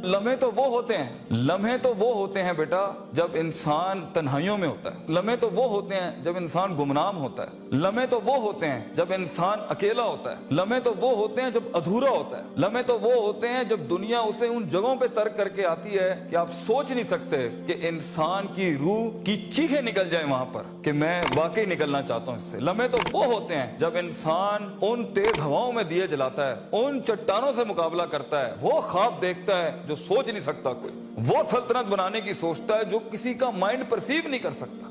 لمحے تو وہ ہوتے ہیں بیٹا جب انسان تنہائیوں میں ہوتا ہے، لمحے تو وہ ہوتے ہیں جب انسان گمنام ہوتا ہے، لمحے تو وہ ہوتے ہیں جب انسان اکیلا ہوتا ہے، لمحے تو وہ ہوتے ہیں جب ادھورا ہوتا ہے، لمحے تو وہ ہوتے ہیں جب دنیا اسے ان جگہوں پہ ترک کر کے آتی ہے کہ آپ سوچ نہیں سکتے کہ انسان کی روح کی چیخیں نکل جائیں وہاں پر کہ میں واقعی نکلنا چاہتا ہوں اس سے۔ لمحے تو وہ ہوتے ہیں جب انسان ان تیز ہواؤں میں دیے جلاتا ہے، ان چٹانوں سے مقابلہ کرتا ہے، وہ خواب دیکھتا ہے جو سوچ نہیں سکتا کوئی، وہ سلطنت بنانے کی سوچتا ہے جو کسی کا مائنڈ پرسیو نہیں کر سکتا،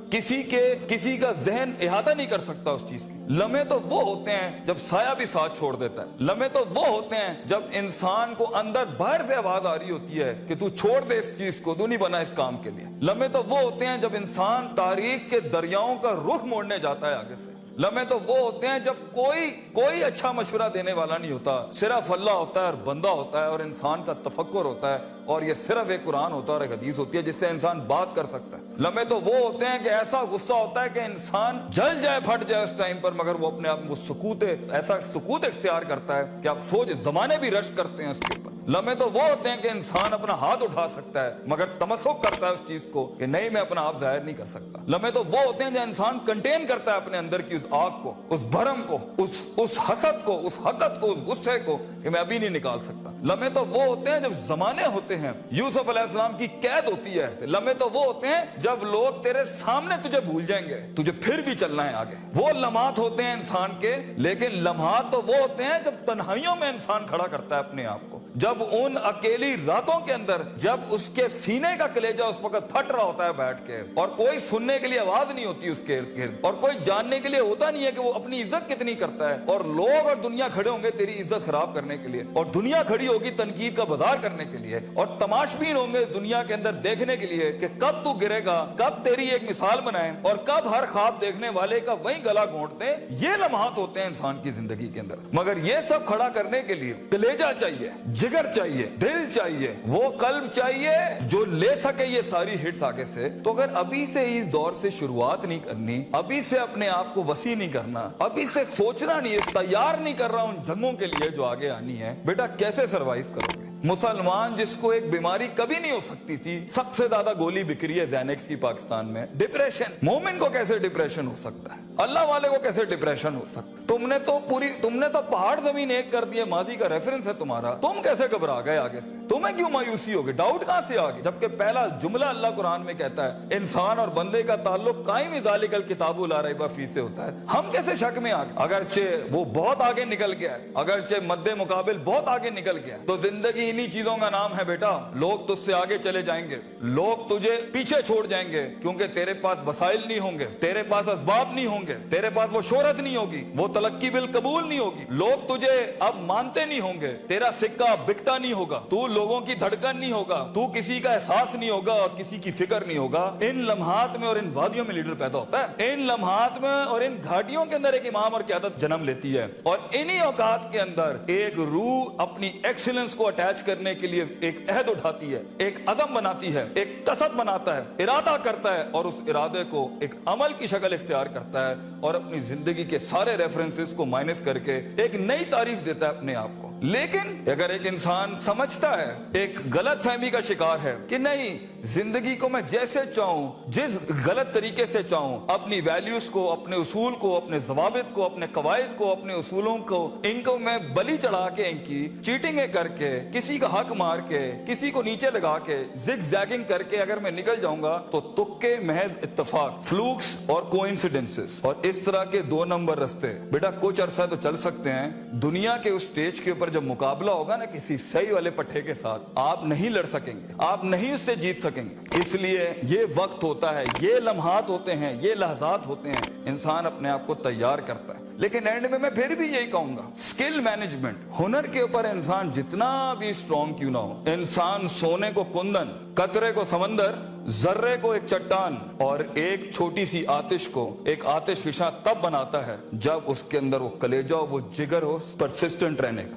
کسی کا ذہن احاطہ نہیں کر سکتا اس چیز کی۔ لمحے تو وہ ہوتے ہیں جب سایہ بھی ساتھ چھوڑ دیتا ہے، لمحے تو وہ ہوتے ہیں جب انسان کو اندر باہر سے آواز آ رہی ہوتی ہے کہ تو چھوڑ دے اس چیز کو، تو نہیں بنا اس کام کے لیے۔ لمحے تو وہ ہوتے ہیں جب انسان تاریخ کے دریاؤں کا رخ موڑنے جاتا ہے آگے سے۔ لمحے تو وہ ہوتے ہیں جب کوئی اچھا مشورہ دینے والا نہیں ہوتا، صرف اللہ ہوتا ہے اور بندہ ہوتا ہے اور انسان کا تفکر ہوتا ہے، اور یہ صرف ایک قرآن ہوتا ہے اور ایک حدیث ہوتی ہے جس سے انسان بات کر سکتا ہے۔ لمحے تو وہ ہوتے ہیں کہ ایسا غصہ ہوتا ہے کہ انسان جل جائے، پھٹ جائے اس ٹائم پر، مگر وہ اپنے آپ کو ایسا سکوت اختیار کرتا ہے کہ آپ سوچ زمانے بھی رشک کرتے ہیں اس کے اوپر۔ لمحے تو وہ ہوتے ہیں کہ انسان اپنا ہاتھ اٹھا سکتا ہے مگر تمسک کرتا ہے اس چیز کو کہ نہیں، میں اپنا آپ ظاہر نہیں کر سکتا۔ لمحے تو وہ ہوتے ہیں جو انسان کنٹین کرتا ہے اپنے اندر کی اس آگ کو، اس بھرم کو، اس حسد کو، اس حقد کو، اس غصے کو کہ میں ابھی نہیں نکال سکتا۔ لمحے تو وہ ہوتے ہیں جب زمانے ہوتے ہیں، یوسف علیہ السلام کی قید ہوتی ہے۔ لمحے تو وہ ہوتے ہیں جب لوگ تیرے سامنے تجھے بھول جائیں گے، تجھے پھر بھی چلنا ہے آگے۔ وہ لمحات ہوتے ہیں انسان کے، لیکن لمحات تو وہ ہوتے ہیں جب تنہائیوں میں انسان کھڑا کرتا ہے اپنے آپ کو، جب ان اکیلی راتوں کے اندر، جب اس کے سینے کا کلیجہ اس وقت پھٹ رہا ہوتا ہے بیٹھ کے، اور کوئی سننے کے لیے آواز نہیں ہوتی اس کے ارد گرد، اور کوئی جاننے کے لیے ہوتا نہیں ہے کہ وہ اپنی عزت کتنی کرتا ہے، اور لوگ اور دنیا کھڑے ہوں گے تیری عزت خراب کرنے کے لیے، اور دنیا کھڑی ہوگی تنقید کا بازار کرنے کے لیے، اور تماشبین ہوں گے دنیا کے اندر دیکھنے کے لیے کہ کب تو گرے گا، کب تیری ایک مثال بنائیں، اور کب ہر خواب دیکھنے والے کا وہی گلا گھونٹ دیں۔ یہ لمحات ہوتے ہیں انسان کی زندگی کے اندر، مگر یہ سب کھڑا کرنے کے لیے کلیجہ چاہیے، جگر چاہیے، دل چاہیے، وہ قلب چاہیے جو لے سکے یہ ساری ہٹس آگے سے۔ تو اگر ابھی سے اس دور سے شروعات نہیں کرنی، ابھی سے اپنے آپ کو وسیع نہیں کرنا، ابھی سے سوچنا نہیں ہے، تیار نہیں کر رہا ان جنگوں کے لیے جو آگے آنی ہے، بیٹا کیسے سروائیو کرو گے؟ مسلمان جس کو ایک بیماری کبھی نہیں ہو سکتی تھی، سب سے زیادہ گولی بک رہی ہے زینکس کی پاکستان میں، ڈپریشن۔ مومن کو کیسے ڈپریشن ہو سکتا ہے؟ اللہ والے کو کیسے ڈپریشن ہو سکتا ہے؟ تم نے تو پہاڑ زمین ایک کر دیے، ماضی کا ریفرنس ہے تمہارا، تم کیسے گھبرا گئے آگے سے؟ تمہیں کیوں مایوسی ہوگی؟ ڈاؤٹ کہاں سے آگے؟ جبکہ پہلا جملہ اللہ قرآن میں کہتا ہے انسان اور بندے کا تعلق قائم ذالک الکتاب لا ریب فیہ سے ہوتا ہے۔ ہم کیسے شک میں آگے؟ اگرچہ وہ بہت آگے نکل گیا ہے، اگرچہ مد مقابل بہت آگے نکل گیا، تو زندگی انہی چیزوں کا نام ہے بیٹا۔ لوگ تجھ سے آگے چلے جائیں گے، لوگ تجھے پیچھے چھوڑ جائیں گے، کیونکہ تیرے پاس وسائل نہیں ہوں گے، تیرے پاس اسباب نہیں ہوں گے، تیرے پاس وہ شہرت نہیں ہوگی، وہ تلقی بالقبول نہیں ہوگی، لوگ تجھے اب مانتے نہیں ہوں گے، تیرا سکہ بکتا نہیں ہوگا، تو لوگوں کی دھڑکن نہیں ہوگا، تو کسی کا احساس نہیں ہوگا اور کسی کی فکر نہیں ہوگا۔ ان لمحات میں اور ان وادیوں میں لیڈر پیدا ہوتا ہے، ان لمحات میں اور ان گھاٹیوں کے اندر ایک امام اور قیادت جنم لیتی ہے، اور انہی اوقات کے اندر ایک روح اپنی ایکسیلنس کو اٹیچ کرنے کے لیے ایک عہد اٹھاتی ہے، ایک عزم بناتی ہے، ایک قصد بناتا ہے، ارادہ کرتا ہے، اور اس ارادے کو ایک عمل کی شکل اختیار کرتا ہے، اور اپنی زندگی کے سارے ریفرنسز کو مائنس کر کے ایک نئی تعریف دیتا ہے اپنے آپ کو۔ لیکن اگر ایک انسان سمجھتا ہے، ایک غلط فہمی کا شکار ہے کہ نہیں، زندگی کو میں جیسے چاہوں، جس غلط طریقے سے چاہوں، اپنی ویلیوز کو، اپنے اصول کو، اپنے ضوابط کو، اپنے قواعد کو، اپنے اصولوں کو، ان کو میں بلی چڑھا کے، ان کی چیٹنگیں کر کے، کسی کا حق مار کے، کسی کو نیچے لگا کے، زگ زیگنگ کر کے اگر میں نکل جاؤں گا تو تکے، محض اتفاق، فلوکس اور کوئنسیڈنسز، اور اس طرح کے 2 نمبر رستے بیٹا کچھ عرصہ تو چل سکتے ہیں۔ دنیا کے اس سٹیج کے اوپر جب مقابلہ ہوگا نا کسی صحیح والے پٹھے کے ساتھ، آپ نہیں لڑ سکیں گے، آپ نہیں اس سے جیت سکیں گے۔ اس لیے یہ وقت ہوتا ہے، یہ لمحات ہوتے ہیں، یہ لحظات ہوتے ہیں، انسان اپنے آپ کو تیار کرتا ہے۔ لیکن اینڈ میں پھر بھی یہی کہوں گا، سکل مینجمنٹ، ہنر کے اوپر انسان جتنا بھی سٹرونگ کیوں نہ ہو، انسان سونے کو کندن، قطرے کو سمندر، ذرے کو ایک چٹان، اور ایک چھوٹی سی آتش کو ایک آتش فشاں تب بناتا ہے جب اس کے اندر وہ کلیجہ ہو، وہ جگر ہو، پرسسٹنٹ رہنے کا،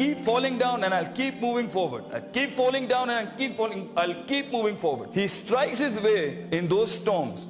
keep falling down and I'll keep moving forward. I'll keep falling down and I'll keep moving forward. He strikes his way in those storms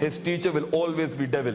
his teacher will always be devil.